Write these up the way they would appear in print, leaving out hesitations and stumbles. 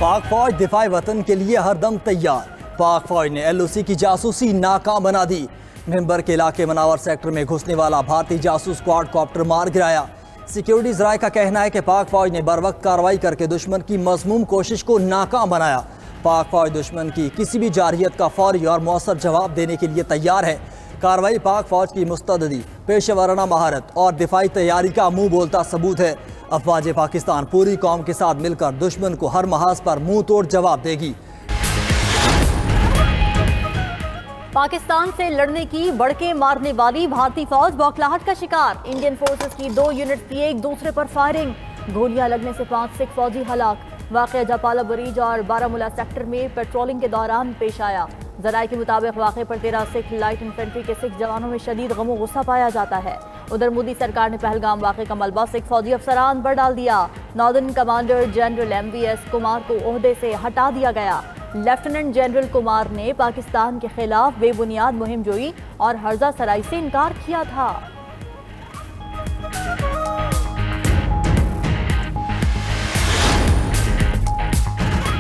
पाक फौज दिफाई वतन के लिए हरदम तैयार। पाक फौज ने LOC की जासूसी नाकाम बना दी। मेंबर के इलाके मनावर सेक्टर में घुसने वाला भारतीय जासूस क्वाडकॉप्टर मार गिराया। सिक्योरिटी जराये का कहना है कि पाक फौज ने बर वक्त कार्रवाई करके दुश्मन की मज़मूम कोशिश को नाकाम बनाया। पाक फौज दुश्मन की किसी भी जारहियत का फौरी और मौसर जवाब देने के लिए तैयार है। कार्रवाई पाक फौज की मुस्तदी, पेशेवराना महारत और दिफाई तैयारी का मुंह बोलता सबूत है। अफवाज पाकिस्तान पूरी कौम के साथ मिलकर दुश्मन को हर महाज पर मुंह तोड़ जवाब देगी। पाकिस्तान से लड़ने की बढ़के मारने वाली भारतीय फौज बौखलाहट का शिकार। इंडियन फोर्सेस की 2 यूनिट की एक दूसरे पर फायरिंग। गोलियां लगने से 5 सिख फौजी हलाक। वाक़या जापाला बरीज और बारामूला सेक्टर में पेट्रोलिंग के दौरान पेश आया। जराये के मुताबिक वाक़े पर 13 सिख लाइट इन्फेंट्री के सिख जवानों में शदीद गमो गुस्सा पाया जाता है। उधर मोदी सरकार ने पहलगाम वाक़े का मलबा सिख फौजी अफसरान पर डाल दिया। Northern commander general MVS Kumar को ओहदे से हटा दिया गया। लेफ्टिनेंट जनरल कुमार ने पाकिस्तान के खिलाफ बेबुनियाद मुहिम जोई और हर्जा सराई से इनकार किया था।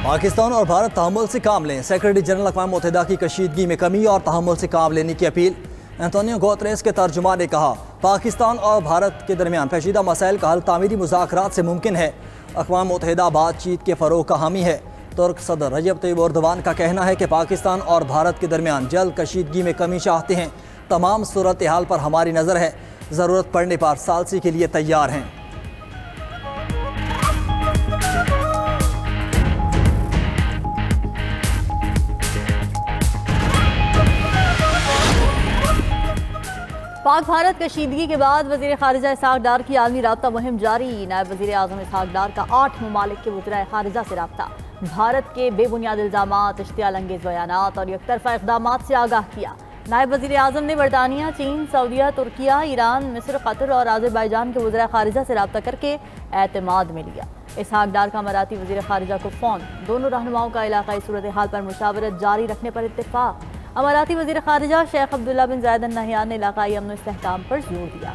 पाकिस्तान और भारत तहम्मुल से काम लें। सेक्रेटरी जनरल अक़वाम मुत्तहिदा की कशीदगी में कमी और तहम्मुल से काम लेने की अपील। एंटोनियो गुतेरेस के तर्जुमान ने कहा, पाकिस्तान और भारत के दरमियान पेचीदा मसाइल का हल तामीरी मुज़ाकरात से मुमकिन है। अक़वाम मुत्तहिदा बातचीत के फ़रोग़ का हामी है। तुर्क सदर रजब तय्यिब एर्दोगान का कहना है कि पाकिस्तान और भारत के दरमियान जल्द कशीदगी में कमी चाहते हैं। तमाम सूरत हाल पर हमारी नज़र है। ज़रूरत पड़ने पर सालसी के लिए तैयार हैं। पाक भारत कशीदगी के बाद वज़ीर ख़ारिजा इसहाक़ डार की आलमी राब्ता मुहिम जारी। नायब वज़ीर आज़म इसहाक़ डार का 8 ममालिक के वज़ीराए ख़ारिजा से राब्ता। भारत के बेबुनियाद इल्ज़ामात, इश्तियाल अंगेज़ बयानात और एकतरफ़ा इक़दामात से आगाह किया। नायब वज़ीर आज़म ने बरतानिया, चीन, सऊदीया, तुर्किया, ईरान, मिस्र, कतर और आज़रबाईजान के वज़ीराए ख़ारिजा से राब्ता करके एतमाद में लिया। इसहाक़ डार का अमाराती वज़ीर ख़ारिजा को फ़ोन। दोनों रहनुमाओं का इलाक़ाई सूरत हाल पर मुशावरत जारी रखने पर इत्तेफ़ाक़। अमाराती वज़ीर ख़ारिजा शेख अब्दुल्ला बिन ज़ायद अल नहयान ने इलाक़ाई अमन इस्तेहकाम पर जोर दिया।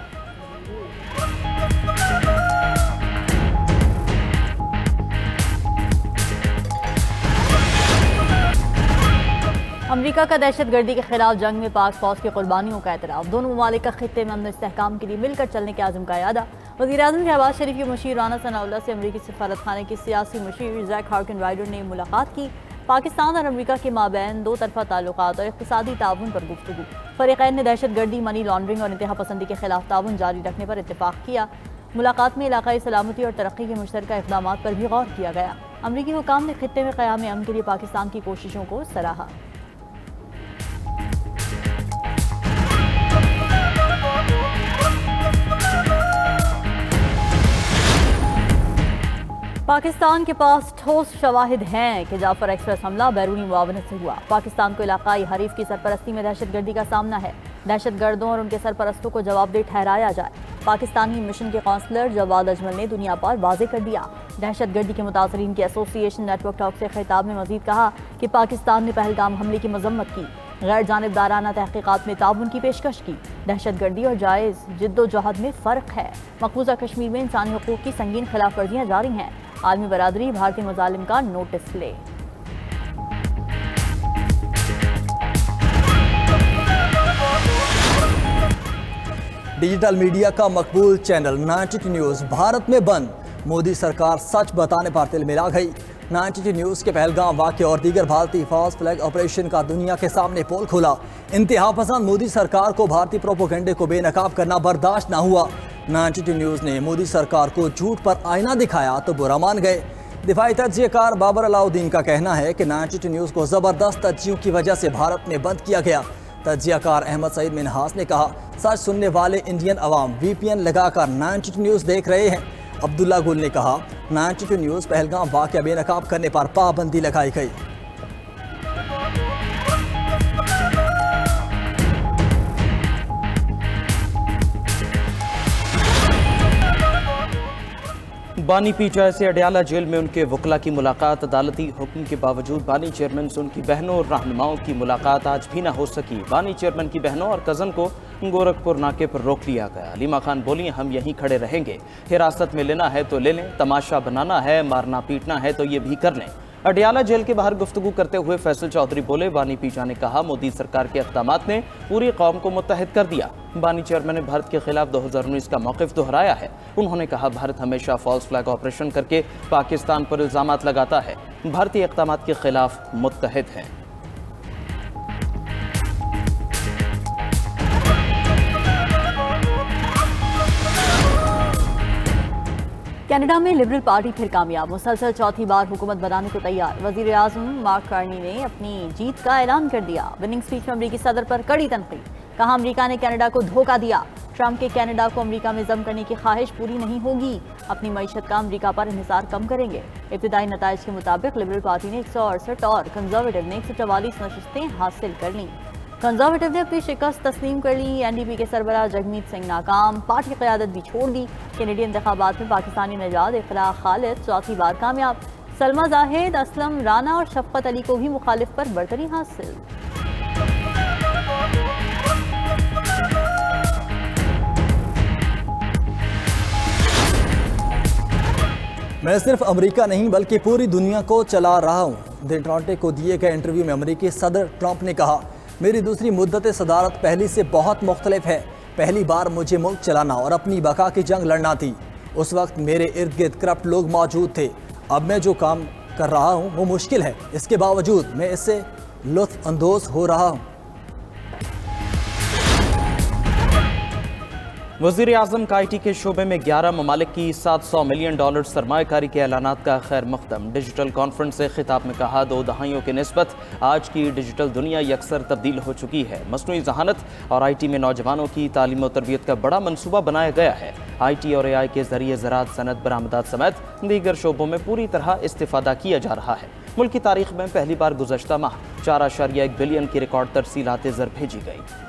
अमरीका का दहशतगर्दी के खिलाफ जंग में पाक फौज की कुर्बानियों का एतराफ़। दोनों ममालिक का खित्ते में अमन इस्तेहकाम के लिए मिलकर चलने के आज़म का यादा। वज़ीर आज़म शहबाज शरीफ के मुशीर राना सनाउल्लाह से अमरीकी सफारत खाने के सियासी मुशीर ज़ैक हार्किन राइडर ने मुलाकात की। पाकिस्तान और अमरीका के माबैन 2 तरफ़ा ताल्लुकात और इक़्तिसादी ताउन पर गुफ्तगू। फ़रीक़ैन ने दहशतगर्दी, मनी लॉन्ड्रिंग और इंतहा पसंदी के खिलाफ ताउन जारी रखने पर इत्तेफ़ाक़ किया। मुलाकात में इलाक़ाई सलामती और तरक्की के मुश्तरका इक़दामात पर भी गौर किया गया। अमरीकी हुकाम ने खित्ते में क़याम अमन के लिए पाकिस्तान की कोशिशों को सराहा। पाकिस्तान के पास ठोस शवाहिद हैं कि जाफर एक्सप्रेस हमला बैरूनी मुआवनत से हुआ। पाकिस्तान को इलाकाई हरीफ की सरपरस्ती में दहशतगर्दी का सामना है। दहशतगर्दों और उनके सरपरस्तों को जवाबदेह ठहराया जाए। पाकिस्तानी मिशन के काउंसलर जवाद अजमल ने दुनिया पर वाज़े कर दिया। दहशतगर्दी के मुतासरीन के एसोसिएशन नेटवर्क टॉक से खिताब में मजीद कहा कि पाकिस्तान ने पहलगाम हमले की मजम्मत की, गैर जानिबदाराना तहकीकात में ताउन की पेशकश की। दहशतगर्दी और जायज़ जिद्दोजहद में फ़र्क है। मकबूजा कश्मीर में इंसानी हुकूक की संगीन खिलाफ वर्जियाँ जारी हैं। आलमी बरादरी भारतीय मज़ालिम का नोटिस ले। डिजिटल मीडिया का मकबूल चैनल 92 न्यूज़ भारत में बंद। मोदी सरकार सच बताने पर तिल मिला गई। 92 न्यूज़ के पहलगाम वाक़े और दीगर भारतीय फौज फ्लैग ऑपरेशन का दुनिया के सामने पोल खुला। इंतहा पसंद मोदी सरकार को भारतीय प्रोपोगंडे को बेनकाब करना बर्दाश्त न हुआ। 92 न्यूज़ ने मोदी सरकार को झूठ पर आईना दिखाया तो बुरा मान गए। दिफाई तज्जियाकार बाबर अलाउद्दीन का कहना है कि 92 न्यूज़ को ज़बरदस्त तज्जियों की वजह से भारत में बंद किया गया। तज्जियाकार अहमद सईद मिनहास ने कहा, सच सुनने वाले इंडियन अवाम VPN लगाकर 92 न्यूज़ देख रहे हैं। अब्दुल्ला गुल ने कहा, 92 न्यूज़ पहलगाम वाक़या बेनकाब करने पर पाबंदी लगाई गई। बानी पीचाई से अडयाला जेल में उनके वकला की मुलाकात। अदालती हुक्म के बावजूद बानी चेयरमैन से उनकी बहनों और रहनुमाओं की मुलाकात आज भी न हो सकी। बानी चेयरमैन की बहनों और कज़न को गोरखपुर नाके पर रोक लिया गया। अलीमा खान बोली, हम यहीं खड़े रहेंगे, हिरासत में लेना है तो ले लें, तमाशा बनाना है, मारना पीटना है तो ये भी कर लें। अडियाला जेल के बाहर गुफ्तगू करते हुए फैसल चौधरी बोले, बानी पीचा ने कहा, मोदी सरकार के इक़दामात ने पूरी कौम को मुत्तहिद कर दिया। बानी चेयरमैन ने भारत के खिलाफ 2019 का मौक़िफ़ दोहराया है। उन्होंने कहा, भारत हमेशा फॉल्स फ्लैग ऑपरेशन करके पाकिस्तान पर इल्ज़ामात लगाता है, भारतीय इक़दामात के खिलाफ मुत्तहिद है। कनाडा में लिबरल पार्टी फिर कामयाब, मुसलसल चौथी बार हुकूमत बनाने को तैयार। वजीर आज़म मार्क कार्नी ने अपनी जीत का ऐलान कर दिया। विनिंग स्पीच में अमरीकी सदर पर कड़ी तनकीद, कहा अमरीका ने कनाडा को धोखा दिया। ट्रंप के कनाडा को अमरीका में जम करने की ख्वाहिश पूरी नहीं होगी, अपनी मईशत का अमरीका पर इंहिसार कम करेंगे। इब्तिदाई नताइज के मुताबिक लिबरल पार्टी ने 168 और कंजर्वेटिव ने 144 नशिस्तें हासिल कर लीं। कंजर्वेटिव ने अपनी शिकस्त तस्लीम कर ली। एनडीपी के सरबराह जगमीत सिंह नाकाम, पार्टी क़यादत भी छोड़ दी। कैनेडियन इंतखाबात में पाकिस्तानी नजाद इखलाक खालिद चौथी बार कामयाब। सलमा जाहिद, असलम राना और शफकत अली को भी मुखालिफ पर बरतरी हासिल। मैं सिर्फ अमेरिका नहीं बल्कि पूरी दुनिया को चला रहा हूँ। द अटलांटिक को दिए गए इंटरव्यू में अमेरिकी सदर ट्रंप ने कहा, मेरी दूसरी मुद्दत सदारत पहली से बहुत मुख्तलिफ है। पहली बार मुझे मुल्क चलाना और अपनी बका की जंग लड़ना थी। उस वक्त मेरे इर्द गिर्द करप्ट लोग मौजूद थे। अब मैं जो काम कर रहा हूँ वो मुश्किल है, इसके बावजूद मैं इससे लुत्फ अंदोज हो रहा हूँ। वज़ीर आज़म का IT के शोबे में 11 ममालिक की $700 मिलियन सरमायाकारी के ऐलानात का खैर मक़दम। डिजिटल कॉन्फ्रेंस से खिताब में कहा, 2 दहाइयों के निस्बत आज की डिजिटल दुनिया यकसर तब्दील हो चुकी है। मसनूई ज़हानत और IT में नौजवानों की तालीम और तरबियत का बड़ा मनसूबा बनाया गया है। IT और AI के ज़रिए ज़राअत, सनत, बरामदात समेत दीगर शोबों में पूरी तरह इस्तिफ़ादा किया जा रहा है। मुल्क की तारीख में पहली बार गुज़श्ता माह 4.1 बिलियन की रिकॉर्ड तरसीलात ज़र भेजी गई।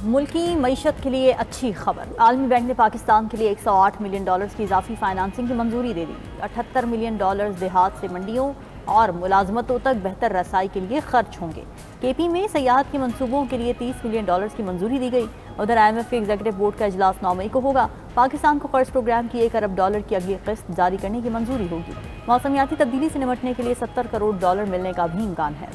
मुल्की मईशत के लिए अच्छी खबर, आलमी बैंक ने पाकिस्तान के लिए $108 मिलियन की इजाफी फाइनेंसिंग की मंजूरी दे दी। $78 मिलियन देहात से मंडियों और मुलाजमतों तक बेहतर रसाई के लिए खर्च होंगे। KP में सयाहत के मंसूबों के लिए $30 मिलियन की मंजूरी दी गई। उधर IMF के एग्जीक्यूटिव बोर्ड का इजलास 9 मई को होगा। पाकिस्तान को कर्ज प्रोग्राम की $1 अरब की अगली किस्त जारी करने की मंजूरी होगी। मौसमियाती तब्दीली से निपटने के लिए $70 करोड़ मिलने का भी इम्कान है।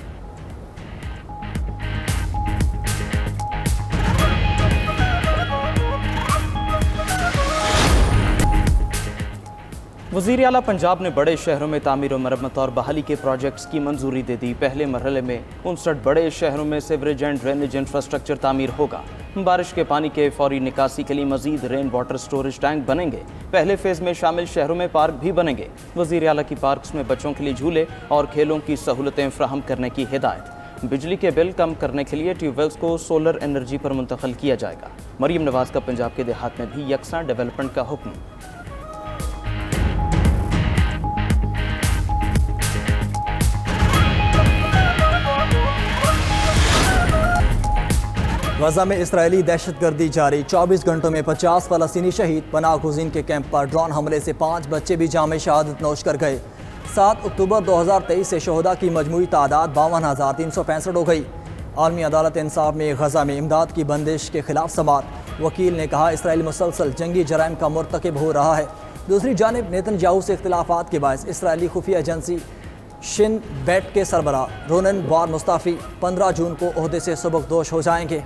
वज़ीर आला पंजाब ने बड़े शहरों में तामीर और मरम्मत और बहाली के प्रोजेक्ट्स की मंजूरी दे दी। पहले मरहले में 59 बड़े शहरों में सीवरेज एंड ड्रेनेज इंफ्रास्ट्रक्चर तामीर होगा। बारिश के पानी के फौरी निकासी के लिए मजीद रेन वाटर स्टोरेज टैंक बनेंगे। पहले फेज़ में शामिल शहरों में पार्क भी बनेंगे। वज़ीर आला की पार्क्स में बच्चों के लिए झूले और खेलों की सहूलतें फ्राहम करने की हिदायत। बिजली के बिल कम करने के लिए ट्यूबवेल्स को सोलर एनर्जी पर मुंतकिल किया जाएगा। मरीम नवाज का पंजाब के देहात में भी यकसा डेवलपमेंट का हुक्म। गजा में इसराइली दहशतगर्दी जारी, 24 घंटों में 50 फ़लस्तीनी शहीद। पनाह गुज़ीन के कैंप पर ड्रोन हमले से 5 बच्चे भी जामे शहादत नोश कर गए। 7 अक्टूबर 2023 से शहदा की मजमूई तादाद 52,365 हो गई। आलमी अदालत इंसाफ में गजा में इमदाद की बंदिश के खिलाफ समाअत। वकील ने कहा, इसराइल मुसलसल जंगी जराइम का मुर्तकिब हो रहा है। दूसरी जानिब नेतन्याहू से इख्तिलाफात के बायस इसराइली खुफिया एजेंसी शिन बेट के सरबराह रोनन बार मुस्ताफ़ी 15 जून को ओहदे से सुबकदोश हो जाएंगे।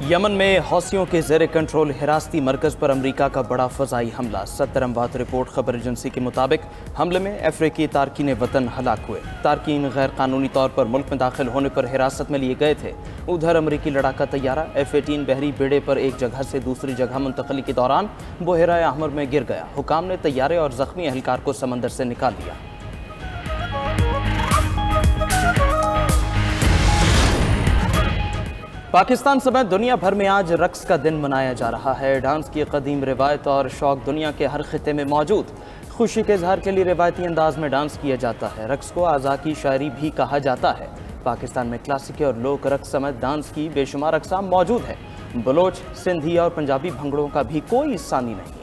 यमन में हौसियों के ज़ेर कंट्रोल हिरासती मरकज़ पर अमरीका का बड़ा फ़ज़ाई हमला। 70 अमवात। रिपोर्ट खबर एजेंसी के मुताबिक हमले में अफ्रीकी तारकीन वतन हलाक हुए। तारकीन गैर कानूनी तौर पर मुल्क में दाखिल होने पर हिरासत में लिए गए थे। उधर अमरीकी लड़ाका तैयारा F-18 बहरी बेड़े पर एक जगह से दूसरी जगह मुंतकली के दौरान बहरा अहमर में गिर गया। हुकाम ने तैयारे और ज़ख्मी एहलकार को समंदर से निकाल लिया। पाकिस्तान समेत दुनिया भर में आज रक्स का दिन मनाया जा रहा है। डांस की कदीम रिवायत और शौक दुनिया के हर खिते में मौजूद। खुशी के इजहार के लिए रिवायती अंदाज में डांस किया जाता है। रक्स को आज़ा की शायरी भी कहा जाता है। पाकिस्तान में क्लासिक और लोक रक्स समेत डांस की बेशुमार अक़साम मौजूद है। बलोच, सिंधी और पंजाबी भंगड़ों का भी कोई सानी नहीं।